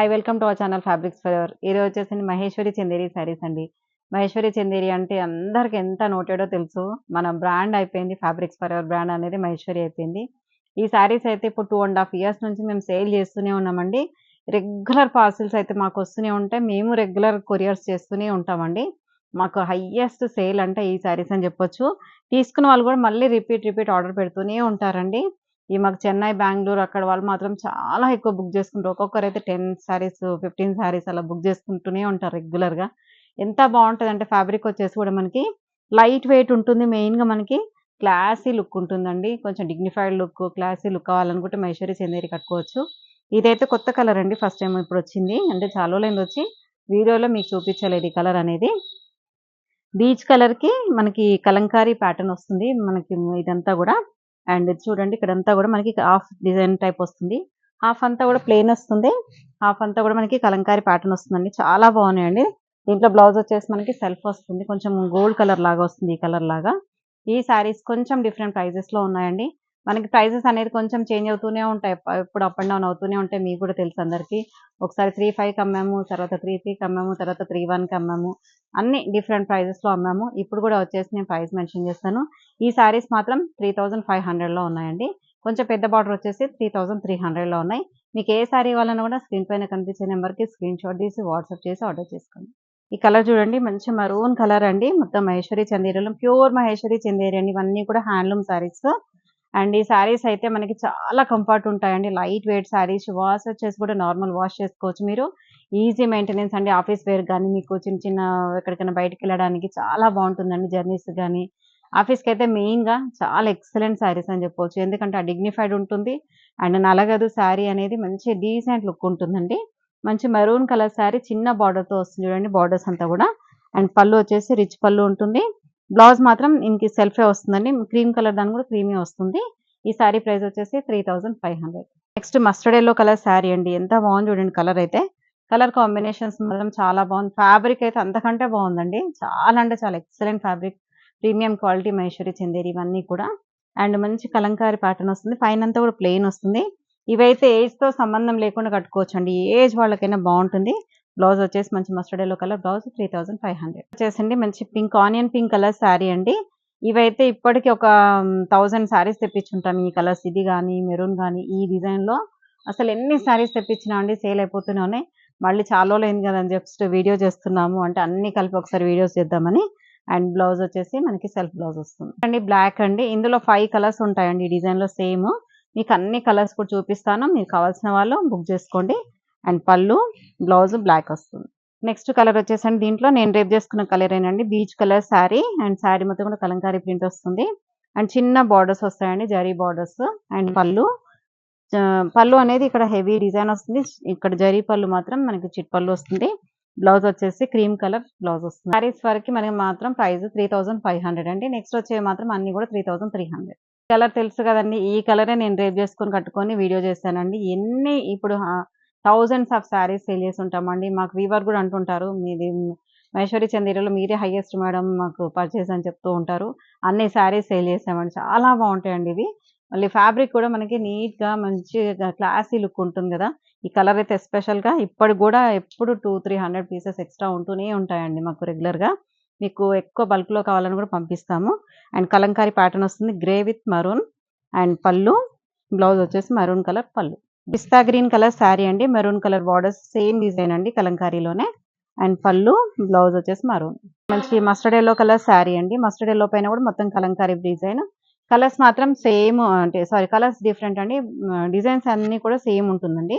Hi welcome to our channel fabrics for ever. ఈరోజు వచ్చేసి మహేశ్వరి చందేరి శారీస్ అండి. మహేశ్వరి చందేరి అంటే అందరికి ఎంత నోటెడో తెలుసు. మన బ్రాండ్ అయిపోయింది, ఫ్యాబ్రిక్స్ ఫర్ ఎవర్ బ్రాండ్ అనేది మహేశ్వరి అయిపోయింది. ఈ శారీస్ అయితే ఇప్పుడు 2.5 ఇయర్స్ నుంచి మేము సేల్ చేస్తూనే ఉన్నామండి. రెగ్యులర్ పార్సిల్స్ అయితే మాకు వస్తూనే ఉంటాయి. మేము రెగ్యులర్ కొరియర్స్ చేస్తూనే ఉంటామండి. మాకు హైయెస్ట్ సేల్ అంటే ఈ శారీస్ అని చెప్పొచ్చు. తీసుకున్న వాళ్ళు కూడా మళ్ళీ రిపీట్ ఆర్డర్ పెడుతూనే ఉంటారండి. ఈ మాకు చెన్నై, బెంగుళూరు అక్కడ వాళ్ళు మాత్రం చాలా ఎక్కువ బుక్ చేసుకుంటారు. ఒక్కొక్కరైతే 10 సారీస్, 15 సారీస్ అలా బుక్ చేసుకుంటూనే ఉంటారు రెగ్యులర్‌గా. ఎంత బావుంటదంటే ఫ్యాబ్రిక్ వచ్చేసి కూడా మనకి లైట్ వెయిట్ ఉంటుంది. మెయిన్‌గా మనకి క్లాసీ లుక్ ఉంటుందండి. కొంచెం డిగ్నిఫైడ్ లుక్, క్లాసీ లుక్ కావాలనుకుంటే మహేశ్వరి చందేరి కట్టుకోవచ్చు. ఇదైతే కొత్త కలర్ అండి. ఫస్ట్ టైమ్ ఇప్పుడొచ్చింది. అంటే చాలా రోజులైంది వచ్చి. వీడియోలో మీకు చూపించలేదు ఈ కలర్ అనేది. బీచ్ కలర్‌కి మనకి కలంకారీ ప్యాటర్న్ వస్తుంది. మనకి ఇదంతా గూడా. అండ్ చూడండి ఇక్కడంతా గూడా మనకి హాఫ్ డిజైన్ టైప్ వస్తుంది. హాఫ్ అంతా గూడా ప్లెయిన్ వస్తుంది. హాఫ్ అంతా గూడా మనకి కలంకారీ ప్యాటర్న్ వస్తుందండి. చాలా బాగున్నాయండి. దీంట్లో బ్లౌజ్ వచ్చేసి మనకి సెల్ఫ్ వస్తుంది. కొంచెం గోల్డ్ కలర్ లాగా వస్తుంది. ఈ కలర్ లాగా. ఈ శారీస్ కొంచెం డిఫరెంట్ ప్రైజెస్‌లో ఉన్నాయండి. మనకి ప్రైజెస్ అనేది కొంచెం చేంజ్ అవుతూనే ఉంటాయి. ఎప్పుడు అప్ అండ్ డౌన్ అవుతూనే ఉంటాయి. మీకు కూడా తెలుసు అందరికీ. ఒకసారి 3,500కి అమ్మాము. తర్వాత 3,300కి అమ్మాము. తర్వాత 3,100కి అమ్మాము. అన్ని డిఫరెంట్ ప్రైజెస్‌లో అమ్మాము. ఇప్పుడు కూడా వచ్చేసి నేను ప్రైస్ మెన్షన్ చేస్తాను. ఈ శారీస్ మాత్రం 3,500లో ఉన్నాయండి. కొంచెం పెద్ద బార్డర్ వచ్చేసి 3,300లో ఉన్నాయి. మీకు ఏ శారీ కావాలన్నా కూడా స్క్రీన్ పైన కనిపించే నెంబర్‌కి స్క్రీన్ షాట్ తీసి వాట్సాప్ చేసి ఆర్డర్ చేసుకోండి. ఈ కలర్ చూడండి, మంచి మరూన్ కలర్ అండి. మొత్తం మహేశ్వరి చందేరిలో ప్యూర్ మహేశ్వరి చందేరి అండి. ఇవన్నీ కూడా హ్యాండ్లూమ్ శారీస్. అండ్ ఈ శారీస్ అయితే మనకి చాలా కంఫర్ట్ ఉంటాయండి. Light weight saris. వాష్ వచ్చేసి కూడా నార్మల్ వాష్ చేసుకోవచ్చు మీరు. ఈజీ మెయింటెనెన్స్ అండి. ఆఫీస్ వేర్ గానీ, మీకు చిన్న చిన్న ఎక్కడికైనా బయటికెళ్ళడానికి చాలా బాగుంటుందండి. జర్నీస్ గానీ, ఆఫీస్‌కైతే మెయిన్‌గా చాలా ఎక్సలెంట్ శారీస్ అని చెప్పొచ్చు. ఎందుకంటే ఆ డిగ్నిఫైడ్ ఉంటుంది. అండ్ నలగదు శారీ అనేది. మంచి డీసెంట్ లుక్ ఉంటుందండి. మంచి మెరూన్ కలర్ శారీ చిన్న బార్డర్‌తో వస్తుంది చూడండి. బార్డర్స్ అంతా కూడా. అండ్ పళ్ళు వచ్చేసి రిచ్ పళ్ళు ఉంటుంది. బ్లౌజ్ మాత్రం ఇంక సెల్ఫే వస్తుందండి. క్రీమ్ కలర్ దాని కూడా క్రీమీ వస్తుంది. ఈ శారీ ప్రైస్ వచ్చేసి 3,500. Next mustard yellow colour sari అండి. ఎంత బాగుంది చూడండి కలర్ అయితే. కలర్ కాంబినేషన్స్ మాత్రం చాలా బాగుంది. ఫ్యాబ్రిక్ అయితే అంతకంటే బాగుందండి. చాలా అంటే చాలా excellent fabric. Premium quality Maheshwari Chanderi ఇవన్నీ కూడా. అండ్ మంచి కలంకారీ ప్యాటర్న్ వస్తుంది. పైనంతా కూడా ప్లెయిన్ వస్తుంది. ఇవైతే ఏజ్‌తో సంబంధం లేకుండా కట్టుకోవచ్చండి. ఏ ఏజ్ వాళ్ళకైనా బాగుంటుంది. బ్లౌజ్ వచ్చేసి మంచి మస్టర్డ్ యెల్లో కలర్ బ్లౌజ్ 3,500. వచ్చేసండి మంచి pink, onion pink colour sari అండి. ఇవైతే ఇప్పటికి ఒక 1000 శారీస్ తెప్పించుంటాం. ఈ కలర్స్ ఇది గానీ, మెరూన్ గానీ, ఈ డిజైన్‌లో అసలు ఎన్ని శారీస్ తెప్పించినా అండి సేల్ అయిపోతూనే ఉన్నాయి. మళ్ళీ చాలా రోజులైంది కదా అని జస్ట్ వీడియో చేస్తున్నాము. అంటే అన్నీ కలిపి ఒకసారి వీడియోస్ చేద్దామని. అండ్ బ్లౌజ్ వచ్చేసి మనకి సెల్ఫ్ బ్లౌజ్ వస్తుంది. అండి బ్లాక్ అండి. ఇందులో 5 కలర్స్ ఉంటాయండి ఈ డిజైన్‌లో సేమ్. మీకు అన్ని కలర్స్ కూడా చూపిస్తాను. మీకు కావాల్సిన వాళ్ళు బుక్ చేసుకోండి. అండ్ పళ్ళు, బ్లౌజ్ బ్లాక్ వస్తుంది. నెక్స్ట్ కలర్ వచ్చేసండి దీంట్లో నేను రేపు చేసుకున్న కలరేనండి. Beach colour sari. And sari మొత్తం కూడా కలంకారీ ప్రింట్ వస్తుంది. అండ్ చిన్న బార్డర్స్ వస్తాయండి. జరీ బార్డర్స్. అండ్ పళ్ళు పళ్ళు అనేది ఇక్కడ హెవీ డిజైన్ వస్తుంది. ఇక్కడ జరీ పళ్ళు మాత్రం మనకి చిట్ పళ్ళు వస్తుంది. బ్లౌజ్ వచ్చేసి క్రీమ్ కలర్ బ్లౌజ్ వస్తుంది. శారీస్ వరకు మనకి మాత్రం ప్రైస్ 3,500 అండి. నెక్స్ట్ వచ్చేవి మాత్రం అన్ని కూడా 3,300. కలర్ తెలుసు కదండి. ఈ కలరే నేను రేపు చేసుకొని కట్టుకొని వీడియో చేశానండి. ఎన్ని ఇప్పుడు థౌజండ్స్ ఆఫ్ శారీస్ సేల్ చేసి ఉంటామండి. మాకు వీవర్ కూడా అంటుంటారు, మీది మహేశ్వరి చందేరిలో మీరే హైయెస్ట్ మేడం మాకు పర్చేస్ అని చెప్తూ ఉంటారు. అన్ని శారీస్ సేల్ చేసామండి. చాలా బాగుంటాయండి ఇవి. మళ్ళీ ఫ్యాబ్రిక్ కూడా మనకి నీట్‌గా మంచిగా క్లాసీ లుక్ ఉంటుంది కదా! ఈ కలర్ అయితే ఎస్పెషల్‌గా ఇప్పటికి కూడా ఎప్పుడు 200-300 పీసెస్ ఎక్స్‌ట్రా ఉంటూనే ఉంటాయండి మాకు రెగ్యులర్‌గా. మీకు ఎక్కువ బల్క్‌లో కావాలని కూడా పంపిస్తాము. అండ్ కలంకారీ ప్యాటర్న్ వస్తుంది. Grey with maroon. అండ్ పళ్ళు, బ్లౌజ్ వచ్చేసి మరూన్ కలర్ పళ్ళు. పిస్తా గ్రీన్ కలర్ శారీ అండి. Maroon colour borders same design అండి కలంకారీలోనే. అండ్ పళ్ళు, బ్లౌజ్ వచ్చేసి మరూన్. మంచి మస్టర్డ్ యెల్లో కలర్ శారీ అండి. మస్టర్డ్ యెల్లో పైన కూడా మొత్తం కలంకారీ డిజైన్. కలర్స్ మాత్రం సేమ్, అంటే సారీ కలర్స్ డిఫరెంట్ అండి. డిజైన్స్ అన్నీ కూడా సేమ్ ఉంటుందండి.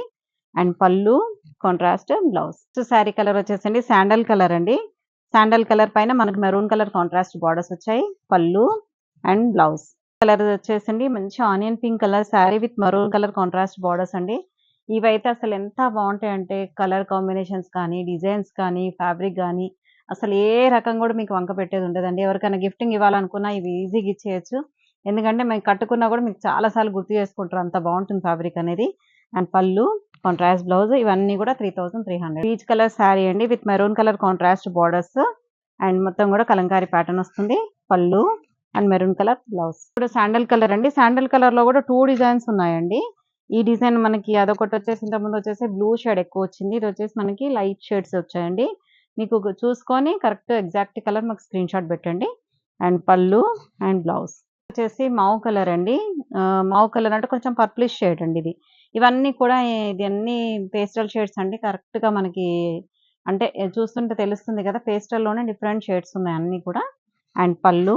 అండ్ పళ్ళు, కాంట్రాస్ట్ బ్లౌజ్. శారీ కలర్ వచ్చేసండి శాండల్ కలర్ అండి. శాండల్ కలర్ పైన మనకు మెరూన్ కలర్ కాంట్రాస్ట్ బార్డర్స్ వచ్చాయి. పళ్ళు అండ్ బ్లౌజ్. కలర్ వచ్చేసండి మంచి onion pink colour sari with maroon colour contrast borders అండి. ఇవైతే అసలు ఎంత బాగుంటాయంటే కలర్ కాంబినేషన్స్ కానీ, డిజైన్స్ కానీ, ఫ్యాబ్రిక్ గానీ అసలు ఏ రకం కూడా మీకు వంక పెట్టేది ఉండదండి. ఎవరికైనా గిఫ్టింగ్ ఇవ్వాలనుకున్నా ఇవి ఈజీగా ఇచ్చేయొచ్చు. ఎందుకంటే మేము కట్టుకున్నా కూడా మీకు చాలా సార్లు గుర్తు చేసుకుంటారు. అంత బాగుంటుంది ఫ్యాబ్రిక్ అనేది. అండ్ పళ్ళు, కాంట్రాస్ట్ బ్లౌజ్ ఇవన్నీ కూడా 3,300. పీచ్ కలర్ శారీ అండి with maroon colour contrast borders. And మొత్తం కూడా కలంకారీ ప్యాటర్న్ వస్తుంది. పళ్ళు అండ్ మెరూన్ కలర్ బ్లౌజ్. ఇప్పుడు శాండల్ కలర్ అండి. శాండల్ కలర్‌లో కూడా 2 డిజైన్స్ ఉన్నాయండి. ఈ డిజైన్ మనకి అదొకటి వచ్చేసి ఇంతకుముందు వచ్చేసి బ్లూ షేడ్ ఎక్కువ వచ్చింది. ఇది వచ్చేసి మనకి లైట్ షేడ్స్ వచ్చాయండి. మీకు చూసుకొని కరెక్ట్ ఎగ్జాక్ట్ కలర్ మాకు స్క్రీన్ షాట్ పెట్టండి. అండ్ పళ్ళు అండ్ బ్లౌజ్ వచ్చేసి మావ్ కలర్ అండి. మావ్ కలర్ అంటే కొంచెం పర్ప్లిష్ షేడ్ అండి ఇది. ఇవన్నీ కూడా ఇది అన్ని పేస్టల్ షేడ్స్ అండి. కరెక్ట్‌గా మనకి అంటే చూస్తుంటే తెలుస్తుంది కదా! పేస్టల్‌లోనే డిఫరెంట్ షేడ్స్ ఉన్నాయి అన్నీ కూడా. అండ్ పళ్ళు,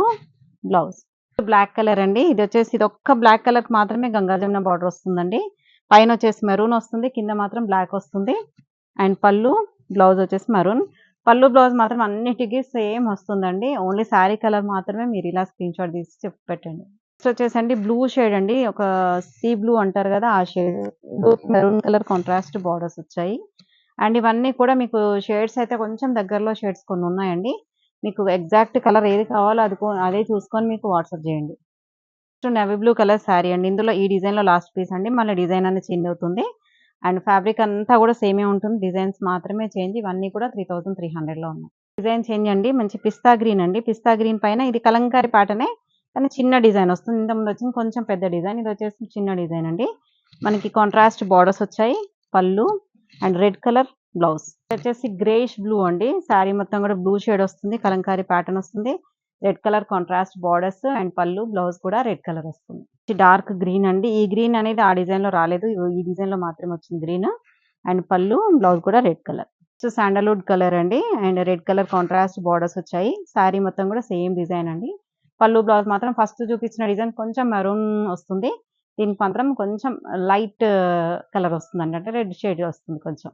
బ్లౌజ్. బ్లాక్ కలర్ అండి. ఇదొచ్చేసి ఇదొక్క బ్లాక్ కలర్‌కి మాత్రమే గంగా జమున బార్డర్ వస్తుందండి. పైనొచ్చేసి మెరూన్ వస్తుంది. కింద మాత్రం బ్లాక్ వస్తుంది. అండ్ పళ్ళు, బ్లౌజ్ వచ్చేసి మెరూన్. పళ్ళు, బ్లౌజ్ మాత్రం అన్నిటికి సేమ్ వస్తుందండి. ఓన్లీ శారీ కలర్ మాత్రమే మీరు ఇలా స్క్రీన్ షాట్ తీసి పెట్టండి. నెక్స్ట్ వచ్చేసండి బ్లూ షేడ్ అండి. ఒక సీ బ్లూ అంటారు కదా! ఆ shade. Maroon colour contrast borders వచ్చాయి. అండ్ ఇవన్నీ కూడా మీకు షేడ్స్ అయితే కొంచెం దగ్గరలో షేడ్స్ కొన్ని ఉన్నాయండి. మీకు ఎగ్జాక్ట్ కలర్ ఏది కావాలో అదే చూసుకొని మీకు వాట్సాప్ చేయండి. Next navy blue colour sari అండి. ఇందులో ఈ డిజైన్‌లో లాస్ట్ పీస్ అండి. మళ్ళీ డిజైన్ అనేది చేంజ్ అవుతుంది. అండ్ ఫ్యాబ్రిక్ అంతా కూడా సేమే ఉంటుంది. డిజైన్స్ మాత్రమే చేంజ్. ఇవన్నీ కూడా 3300లో ఉన్నాయి. డిజైన్ చేంజ్ అండి. మంచి పిస్తా గ్రీన్ అండి. పిస్తా గ్రీన్ పైన ఇది కలంకారీ ప్యాటర్నే కానీ చిన్న డిజైన్ వస్తుంది. ఇంతకుముందు వచ్చింది కొంచెం పెద్ద డిజైన్. ఇది వచ్చేసి చిన్న డిజైన్ అండి. మనకి కాంట్రాస్ట్ బార్డర్స్ వచ్చాయి. పళ్ళు అండ్ రెడ్ కలర్ బ్లౌజ్. వచ్చేసి గ్రేష్ బ్లూ అండి. శారీ మొత్తం కూడా బ్లూ షేడ్ వస్తుంది. కలంకారీ ప్యాటర్న్ వస్తుంది. Red colour contrast borders and పళ్ళు, బ్లౌజ్ కూడా రెడ్ కలర్ వస్తుంది. డార్క్ గ్రీన్ అండి. ఈ గ్రీన్ అనేది ఆ డిజైన్‌లో రాలేదు. ఈ డిజైన్‌లో మాత్రమే వచ్చింది గ్రీన్. అండ్ పళ్ళు, బ్లౌజ్ కూడా రెడ్ కలర్. నెక్స్ట్ శాండల్‌వుడ్ కలర్ అండి. And red colour contrast borders వచ్చాయి. శారీ మొత్తం కూడా సేమ్ డిజైన్ అండి. పళ్ళు, బ్లౌజ్ మాత్రం ఫస్ట్ చూపించిన డిజైన్ కొంచెం మెరూన్ వస్తుంది. దీనికి మాత్రం కొంచెం లైట్ కలర్ వస్తుందండి. అంటే రెడ్ షేడ్ వస్తుంది కొంచెం.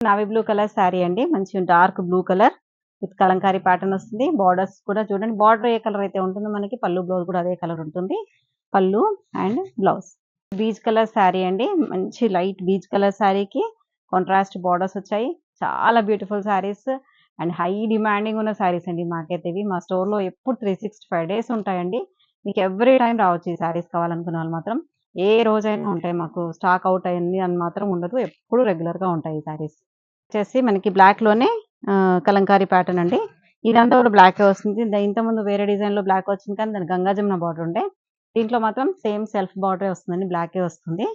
నావీ బ్లూ కలర్ శారీ అండి. మంచి dark blue colour with Kalamkari pattern వస్తుంది. బార్డర్స్ కూడా చూడండి. బార్డర్ ఏ కలర్ అయితే ఉంటుందో మనకి పళ్ళు, బ్లౌజ్ కూడా అదే కలర్ ఉంటుంది. పళ్ళు and blouse. Beach colour sari అండి. మంచి లైట్ బీచ్ కలర్ శారీకి కాంట్రాస్ట్ బార్డర్స్ వచ్చాయి. చాలా beautiful saris and high demanding ఉన్న శారీస్ అండి మాకైతే ఇవి. మా స్టోర్‌లో ఎప్పుడు 365 డేస్ ఉంటాయండి. మీకు ఎవ్రీ టైమ్ రావచ్చు ఈ శారీస్ కావాలనుకున్న వాళ్ళు మాత్రం. ఏ రోజైనా ఉంటాయి మాకు. స్టాక్ ఔట్ అయింది అని మాత్రం ఉండదు. ఎప్పుడు రెగ్యులర్‌గా ఉంటాయి ఈ శారీస్. వచ్చేసి మనకి బ్లాక్‌లోనే కలంకారీ ప్యాటర్న్ అండి. ఇదంతా కూడా బ్లాకే వస్తుంది. ఇంతకుముందు వేరే డిజైన్‌లో బ్లాక్ వచ్చింది కానీ దానికి గంగా జమున బార్డర్ ఉండే. దీంట్లో మాత్రం సేమ్ సెల్ఫ్ బార్డరే వస్తుందండి. బ్లాకే వస్తుంది.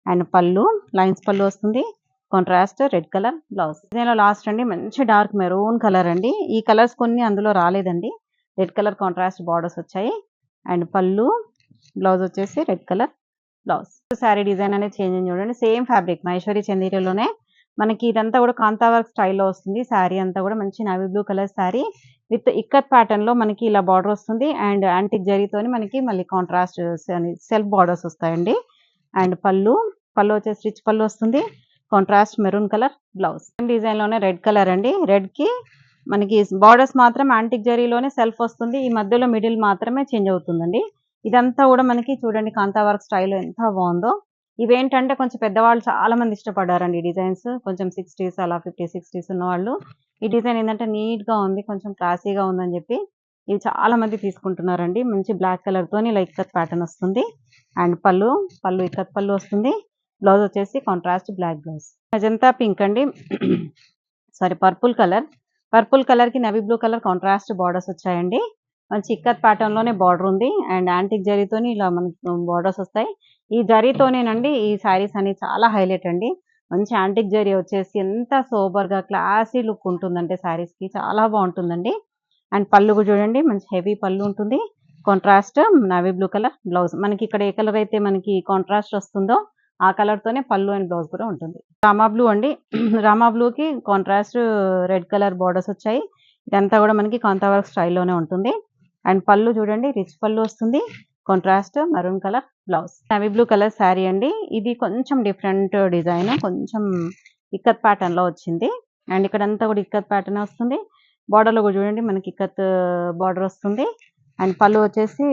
అండ్ పళ్ళు లైన్స్ పళ్ళు వస్తుంది. Contrast red colour blouse. డిజైన్‌లో లాస్ట్ అండి మంచి డార్క్ మెరూన్ కలర్ అండి. ఈ కలర్స్ కొన్ని అందులో రాలేదండి. రెడ్ కలర్ కాంట్రాస్ట్ బార్డర్స్ వచ్చాయి. అండ్ పళ్ళు, బ్లౌజ్ వచ్చేసి red colour blouse. Sari design అనేది చేంజ్ అయింది చూడండి. సేమ్ ఫ్యాబ్రిక్ మహేశ్వరి చందేరిలోనే మనకి ఇదంతా కూడా కాంతా వర్క్ స్టైల్‌లో వస్తుంది. శారీ అంతా కూడా మంచి navy blue colour sari with ikat ప్యాటర్న్‌లో మనకి ఇలా బార్డర్ వస్తుంది. అండ్ యాంటిక్ జరీతోని మనకి మళ్ళీ కాంట్రాస్ట్ సెల్ఫ్ బార్డర్స్ వస్తాయండి. అండ్ పళ్ళు వచ్చేసి రిచ్ పళ్ళు వస్తుంది. Contrast maroon colour blouse. డిజైన్‌లోనే రెడ్ కలర్ అండి. రెడ్‌కి మనకి బార్డర్స్ మాత్రం యాంటిక్ జరీలోనే సెల్ఫ్ వస్తుంది. ఈ మధ్యలో మిడిల్ మాత్రమే చేంజ్ అవుతుందండి. ఇదంతా కూడా మనకి చూడండి కాంతా వర్క్ స్టైల్‌లో ఎంత బావుందో. ఇవేంటంటే కొంచెం పెద్దవాళ్ళు చాలా మంది ఇష్టపడ్డారండి ఈ డిజైన్స్. కొంచెం 60స్ అలా 50, 60స్ ఉన్నవాళ్ళు ఈ డిజైన్ ఏందంటే నీట్‌గా ఉంది. కొంచెం క్లాసీగా ఉందని చెప్పి ఇవి చాలా మంది తీసుకుంటున్నారండి. మంచి బ్లాక్ కలర్‌తోని ఇలా ఇక్కత్ ప్యాటర్న్ వస్తుంది. అండ్ పళ్ళు ఇక్కత్ పళ్ళు వస్తుంది. బ్లౌజ్ వచ్చేసి contrast black blouse. Magenta pink అండి. Sari purple colour. పర్పుల్ కలర్‌కి navy blue colour contrast borders వచ్చాయండి. మంచి ఇక్కత్ ప్యాటర్న్‌లోనే బార్డర్ ఉంది. అండ్ యాంటిక్ జరీతోని ఇలా మనకి బార్డర్స్ వస్తాయి. ఈ జరీతోనేనండి ఈ శారీస్ అనేవి చాలా హైలైట్ అండి. మంచి యాంటిక్ జరీ వచ్చేసి ఎంత సోబర్‌గా క్లాసీ లుక్ ఉంటుందంటే శారీస్‌కి చాలా బావుంటుందండి. అండ్ పళ్ళు కూడా చూడండి మంచి హెవీ పళ్ళు ఉంటుంది. Contrast navy blue colour blouse. మనకి ఇక్కడ ఏ కలర్ అయితే మనకి కాంట్రాస్ట్ వస్తుందో ఆ కలర్‌తోనే పళ్ళు అండ్ బ్లౌజ్ కూడా ఉంటుంది. రామా బ్లూ అండి. రామా బ్లూకి కాంట్రాస్ట్ రెడ్ కలర్ బార్డర్స్ వచ్చాయి. ఇదంతా కూడా మనకి కాంతా వర్క్ స్టైల్‌లోనే ఉంటుంది. అండ్ పళ్ళు చూడండి రిచ్ పళ్ళు వస్తుంది. Contrast maroon colour blouse. Navy blue colour sari అండి. ఇది కొంచెం డిఫరెంట్ డిజైన్. కొంచెం ఇక్కత్ ప్యాటర్న్‌లో వచ్చింది. అండ్ ఇక్కడంతా కూడా ఇక్కత్ ప్యాటర్న్ వస్తుంది. బార్డర్‌లో కూడా చూడండి మనకి ఇక్కత్ బార్డర్ వస్తుంది. అండ్ పళ్ళు వచ్చేసి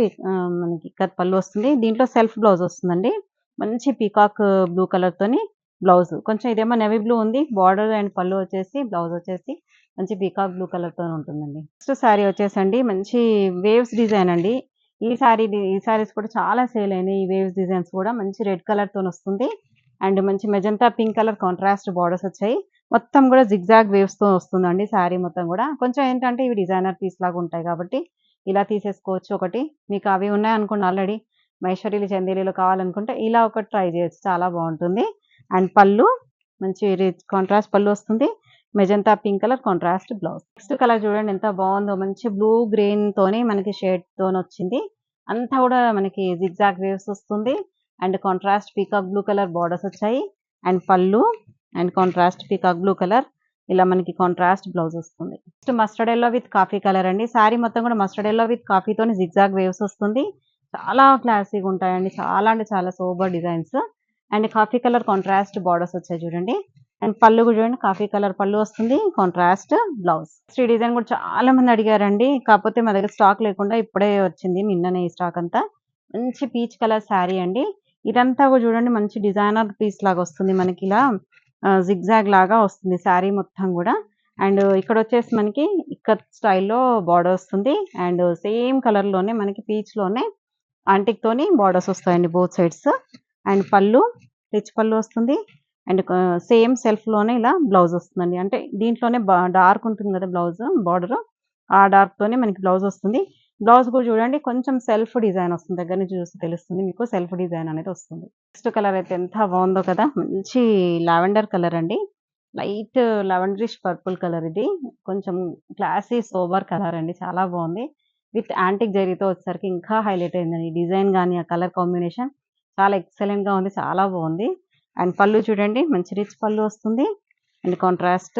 మనకి ఇక్కత్ పళ్ళు వస్తుంది. దీంట్లో సెల్ఫ్ బ్లౌజ్ వస్తుందండి. మంచి పీకాక్ బ్లూ కలర్‌తోని బ్లౌజ్. కొంచెం ఇదేమో నేవీ బ్లూ ఉంది. బార్డర్ అండ్ పళ్ళు వచ్చేసి బ్లౌజ్ వచ్చేసి మంచి పీకాక్ బ్లూ కలర్‌తోని ఉంటుందండి. నెక్స్ట్ శారీ వచ్చేసండి మంచి వేవ్స్ డిజైన్ అండి. ఈ శారీస్ కూడా చాలా సేల్ అయినాయి. ఈ వేవ్స్ డిజైన్స్ కూడా మంచి రెడ్ కలర్‌తోని వస్తుంది. అండ్ మంచి magenta pink colour contrast borders వచ్చాయి. మొత్తం కూడా జిగ్‌జాగ్ వేవ్స్‌తో వస్తుందండి శారీ మొత్తం కూడా. కొంచెం ఏంటంటే ఇవి డిజైనర్ పీస్ లాగా ఉంటాయి కాబట్టి ఇలా తీసేసుకోవచ్చు ఒకటి. మీకు అవి ఉన్నాయనుకోండి ఆల్రెడీ మహేశ్వరి చందేరిలో కావాలనుకుంటే ఇలా ఒకటి ట్రై చేయొచ్చు. చాలా బాగుంటుంది. అండ్ పళ్ళు మంచి రిచ్ కాంట్రాస్ట్ పళ్ళు వస్తుంది. Magenta pink colour contrast blouse. Next colour చూడండి ఎంత బాగుందో, మంచి బ్లూ గ్రీన్ తోని మనకి షేడ్ తోని వచ్చింది. అంతా కూడా మనకి జిగ్జాగ్ వేవ్స్ వస్తుంది. And contrast peacock blue colour borders వచ్చాయి. అండ్ పళ్ళు and contrast peacock blue colour ఇలా మనకి కాంట్రాస్ట్ బ్లౌజ్ వస్తుంది. Next mustard yellow with coffee colour అండి. శారీ మొత్తం కూడా మస్టర్డ్ ఎల్లో విత్ కాఫీతోని జిగ్జాగ్ వేవ్స్ వస్తుంది. చాలా క్లాసీగా ఉంటాయండి. చాలా అంటే చాలా super designs. And coffee colour contrast borders వచ్చాయి చూడండి. అండ్ పళ్ళు కూడా చూడండి, కాఫీ కలర్ పళ్ళు వస్తుంది, కాంట్రాస్ట్ బ్లౌజ్. ఈ డిజైన్ కూడా చాలా మంది అడిగారండి. కాకపోతే మా దగ్గర స్టాక్ లేకుండా ఇప్పుడే వచ్చింది, నిన్ననే ఈ స్టాక్ అంతా. మంచి పీచ్ కలర్ శారీ అండి. ఇదంతా కూడా చూడండి మంచి డిజైనర్ పీస్ లాగా వస్తుంది మనకి. ఇలా జిగ్జాగ్ లాగా వస్తుంది శారీ మొత్తం కూడా. అండ్ ఇక్కడ వచ్చేసి మనకి ఇక్కత్ స్టైల్లో బార్డర్ వస్తుంది. అండ్ సేమ్ కలర్ లోనే మనకి పీచ్ లోనే ఆంటిక్ తోని బార్డర్స్ వస్తాయండి బోత్ సైడ్స్. అండ్ పళ్ళు రిచ్ పళ్ళు వస్తుంది. అండ్ సేమ్ సెల్ఫ్ లోనే ఇలా బ్లౌజ్ వస్తుందండి. అంటే దీంట్లోనే డార్క్ ఉంటుంది కదా బ్లౌజ్ బార్డర్, ఆ డార్క్ తోనే మనకి బ్లౌజ్ వస్తుంది. బ్లౌజ్ కూడా చూడండి కొంచెం సెల్ఫ్ డిజైన్ వస్తుంది. దగ్గర నుంచి చూస్తే తెలుస్తుంది మీకు సెల్ఫ్ డిజైన్ అనేది వస్తుంది. నెక్స్ట్ కలర్ అయితే ఎంత బాగుందో కదా, మంచి లావెండర్ కలర్ అండి. Light lavenderish purple colour. ఇది కొంచెం క్లాసీ సోబర్ కలర్ అండి. చాలా బాగుంది. విత్ యాంటిక్ జరీతో వచ్చేసరికి ఇంకా హైలైట్ అయిందండి. డిజైన్ కానీ ఆ కలర్ కాంబినేషన్ చాలా ఎక్సలెంట్ గా ఉంది. చాలా బాగుంది. అండ్ పళ్ళు చూడండి మంచి రిచ్ పళ్ళు వస్తుంది. అండ్ కాంట్రాస్ట్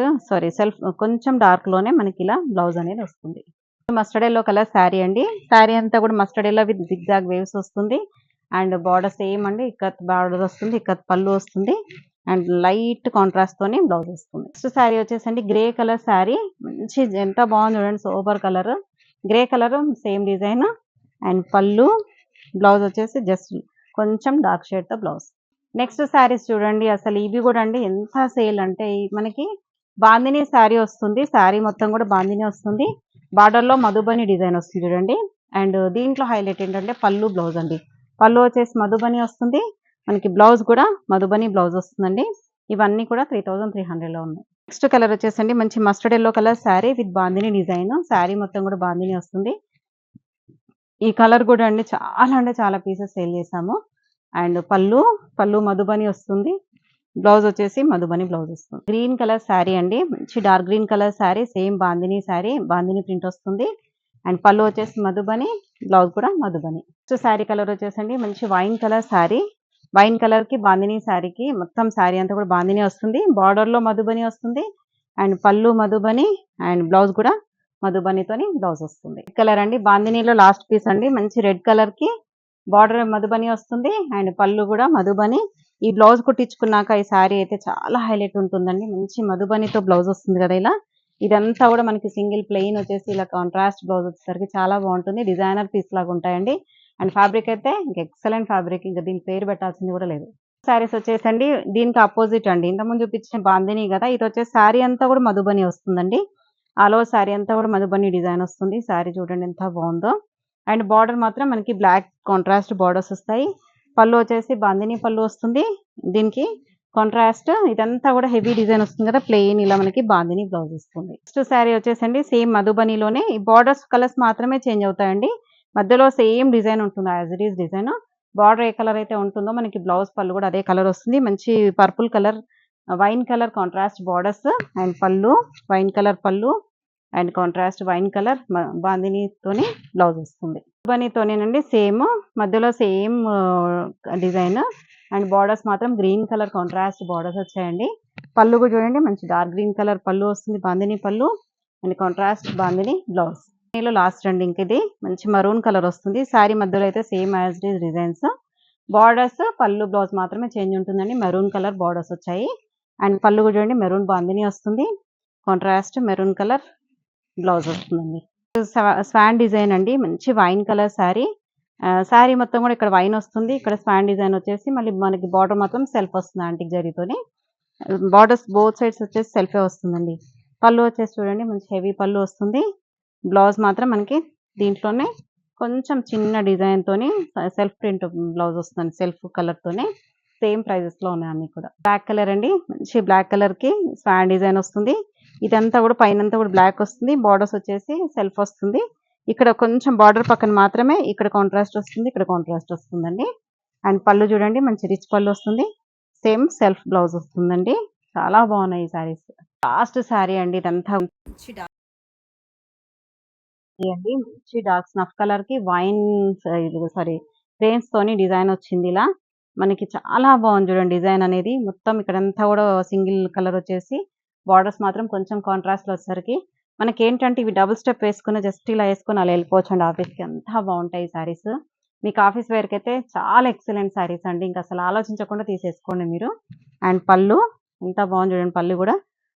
సెల్ఫ్ కొంచెం డార్క్ లోనే మనకి ఇలా బ్లౌజ్ అనేది వస్తుంది. మస్టర్డ్ ఎల్లో కలర్ శారీ అండి. శారీ అంతా కూడా mustard yellow with zigzag waves వస్తుంది. అండ్ బార్డర్ సేమ్ అండి, ఇక్కత్ బార్డర్ వస్తుంది, ఇక్కత్ పళ్ళు వస్తుంది. అండ్ లైట్ కాంట్రాస్ట్ తోని బ్లౌజ్ వస్తుంది. నెక్స్ట్ శారీ వచ్చేసండి గ్రే కలర్ శారీ. మంచి ఎంత బాగుంది చూడండి, super colour. Grey colour same design. And పళ్ళు బ్లౌజ్ వచ్చేసి జస్ట్ కొంచెం డార్క్ షేడ్ తో బ్లౌజ్. నెక్స్ట్ శారీస్ చూడండి, అసలు ఇవి కూడా అండి ఎంత సేల్ అంటే మనకి బాందిని శారీ వస్తుంది. శారీ మొత్తం కూడా బాందిని వస్తుంది. బార్డర్ లో మధుబని డిజైన్ వస్తుంది చూడండి. అండ్ దీంట్లో హైలైట్ ఏంటంటే పళ్ళు బ్లౌజ్ అండి. పళ్ళు వచ్చేసి మధుబని వస్తుంది. మనకి బ్లౌజ్ కూడా మధుబని బ్లౌజ్ వస్తుందండి. ఇవన్నీ కూడా 3300 లో ఉన్నాయి. నెక్స్ట్ కలర్ వచ్చేసండి మంచి mustard yellow colour sari with bandhani design. Sari మొత్తం కూడా బాందిని వస్తుంది. ఈ కలర్ కూడా అండి చాలా అంటే చాలా పీసెస్ సేల్ చేసాము. అండ్ పళ్ళు మధుబని వస్తుంది. బ్లౌజ్ వచ్చేసి మధుబని బ్లౌజ్ వస్తుంది. గ్రీన్ కలర్ శారీ అండి. మంచి dark green colour sari, same bandhani sari, bandhani print వస్తుంది. అండ్ పళ్ళు వచ్చేసి మధుబని, బ్లౌజ్ కూడా మధుబని. నెక్స్ట్ శారీ కలర్ వచ్చేసండి మంచి wine colour sari. Wine colour కి బాందిని శారీకి మొత్తం శారీ అంతా కూడా బాందిని వస్తుంది. బార్డర్ లో మధుబని వస్తుంది. అండ్ పళ్ళు మధుబని అండ్ బ్లౌజ్ కూడా మధుబనితోని బ్లౌజ్ వస్తుంది. రెడ్ కలర్ అండి, బాందినిలో లాస్ట్ పీస్ అండి. మంచి రెడ్ కలర్ కి బార్డర్ మధుబని వస్తుంది. అండ్ పళ్ళు కూడా మధుబని. ఈ బ్లౌజ్ కుట్టించుకున్నాక ఈ శారీ అయితే చాలా హైలైట్ ఉంటుందండి. మంచి మధుబనితో బ్లౌజ్ వస్తుంది కదా ఇలా. ఇదంతా కూడా మనకి సింగిల్ ప్లెయిన్ వచ్చేసి ఇలా కాంట్రాస్ట్ బ్లౌజ్ వచ్చేసరికి చాలా బాగుంటుంది. డిజైనర్ పీస్ లాగా ఉంటాయండి. అండ్ ఫ్యాబ్రిక్ అయితే ఇంకా ఎక్సలెంట్ ఫ్యాబ్రిక్, ఇంకా దీని పేరు పెట్టాల్సింది కూడా లేదు. శారీస్ వచ్చేసండి దీనికి అపోజిట్ అండి. ఇంతకుముందు చూపించిన బాందిని కదా, ఇది వచ్చేసి శారీ అంతా కూడా మధుబని వస్తుందండి. ఆలో శారీ అంతా కూడా మధుబని డిజైన్ వస్తుంది. శారీ చూడండి ఎంత బాగుందో. అండ్ బార్డర్ మాత్రం మనకి బ్లాక్ కాంట్రాస్ట్ బార్డర్స్ వస్తాయి. పళ్ళు వచ్చేసి బాందిని పళ్ళు వస్తుంది. దీనికి కాంట్రాస్ట్ ఇదంతా కూడా హెవీ డిజైన్ వస్తుంది కదా, ప్లెయిన్ ఇలా మనకి బాందిని బ్లౌజ్ వస్తుంది. నెక్స్ట్ శారీ వచ్చేసండి సేమ్ మధుబనిలోనే ఈ బార్డర్స్ కలర్స్ మాత్రమే చేంజ్ అవుతాయండి. మధ్యలో సేమ్ డిజైన్ ఉంటుంది, as it is design. Border A colour అయితే ఉంటుందో మనకి బ్లౌజ్ పళ్ళు కూడా అదే కలర్ వస్తుంది. మంచి purple colour, wine colour contrast borders. And pallu wine colour pallu and contrast wine colour బాందినితోని బ్లౌజ్ వస్తుంది. మధుబనితోనేనండి సేమ్, మధ్యలో సేమ్ డిజైన్. అండ్ బార్డర్స్ మాత్రం గ్రీన్ కలర్ కాంట్రాస్ట్ బార్డర్స్ వచ్చాయండి. పళ్ళు కూడా చూడండి మంచి డార్క్ గ్రీన్ కలర్ పళ్ళు వస్తుంది, బాందిని పళ్ళు. And contrast bandhani blouse. దీనిలో లాస్ట్ అండి ఇంక ఇది మంచి మరూన్ కలర్ వస్తుంది. శారీ మధ్యలో అయితే same as it is designs. Borders పళ్ళు బ్లౌజ్ మాత్రమే చేంజ్ ఉంటుందండి. మెరూన్ కలర్ బార్డర్స్ వచ్చాయి. అండ్ పళ్ళు కూడా చూడండి మెరూన్ బాందిని వస్తుంది, కాంట్రాస్ట్ మెరూన్ కలర్ బ్లౌజ్ వస్తుందండి. స్వాన్ డిజైన్ అండి, మంచి వైన్ కలర్ శారీ. శారీ మొత్తం కూడా ఇక్కడ వైన్ వస్తుంది, ఇక్కడ స్వాన్ డిజైన్ వచ్చేసి మళ్ళీ మనకి బార్డర్ మాత్రం సెల్ఫ్ వస్తుంది యాంటిక్ జరీతోని. బార్డర్స్ బోత్ సైడ్స్ వచ్చేసి సెల్ఫే వస్తుందండి. పళ్ళు వచ్చేసి చూడండి మంచి హెవీ పళ్ళు వస్తుంది. బ్లౌజ్ మాత్రం మనకి దీంట్లోనే కొంచెం చిన్న డిజైన్ తోని సెల్ఫ్ ప్రింట్ బ్లౌజ్ వస్తుంది, సెల్ఫ్ కలర్ తోనే. సేమ్ ప్రైజెస్ లో ఉన్నాయి అన్ని కూడా. బ్లాక్ కలర్ అండి, మంచి బ్లాక్ కలర్ కి స్వాన్ డిజైన్ వస్తుంది. ఇదంతా కూడా పైన అంతా కూడా బ్లాక్ వస్తుంది. బార్డర్స్ వచ్చేసి సెల్ఫ్ వస్తుంది. ఇక్కడ కొంచెం బార్డర్ పక్కన మాత్రమే ఇక్కడ కాంట్రాస్ట్ వస్తుంది. ఇక్కడ కాంట్రాస్ట్ వస్తుందండి. అండ్ పళ్ళు చూడండి మంచి రిచ్ పళ్ళు వస్తుంది. సేమ్ సెల్ఫ్ బ్లౌజ్ వస్తుందండి. చాలా బాగున్నాయి ఈ సారీస్. లాస్ట్ సారీ అండి ఇదంతా అండి. మంచి డార్క్ స్నఫ్ కలర్‌కి వైన్ సారీ ఫ్రేమ్స్‌తోని డిజైన్ వచ్చింది ఇలా. మనకి చాలా బాగుంది చూడండి డిజైన్ అనేది. మొత్తం ఇక్కడంతా కూడా సింగిల్ కలర్ వచ్చేసి బార్డర్స్ మాత్రం కొంచెం కాంట్రాస్ట్‌లో వచ్చేసరికి మనకేంటంటే ఇవి డబుల్ స్టెప్ వేసుకొని జస్ట్ ఇలా వేసుకొని అలా వెళ్ళిపోవచ్చండి ఆఫీస్‌కి. అంతా బాగుంటాయి ఈ సారీస్. మీకు ఆఫీస్ వేర్‌కైతే చాలా ఎక్సలెంట్ సారీస్ అండి. ఇంక అసలు ఆలోచించకుండా తీసేసుకోండి మీరు. అండ్ పళ్ళు ఎంత బాగుంది చూడండి పళ్ళు కూడా.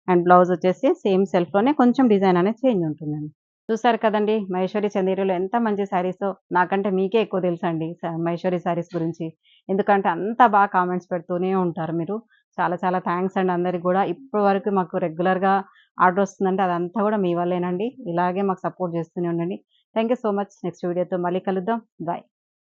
అండ్ బ్లౌజ్ వచ్చేసి సేమ్ సెల్ఫ్‌లోనే కొంచెం డిజైన్ అనేది చేంజ్ ఉంటుందండి. చూసారు కదండీ! మహేశ్వరి చందేరిలో ఎంత మంచి శారీసో నాకంటే మీకే ఎక్కువ తెలుసండి మహేశ్వరి శారీస్ గురించి. ఎందుకంటే అంత బాగా కామెంట్స్ పెడుతూనే ఉంటారు మీరు. చాలా చాలా థాంక్స్ అండి అందరికి గూడా. ఇప్పటి వరకు మాకు రెగ్యులర్‌గా ఆర్డర్ వస్తుందంటే అదంతా గూడా మీ వల్లేనండి. ఇలాగే మాకు సపోర్ట్ చేస్తూనే ఉండండి. Thank you so much. Next వీడియోతో మళ్ళీ కలుద్దాం. బాయ్.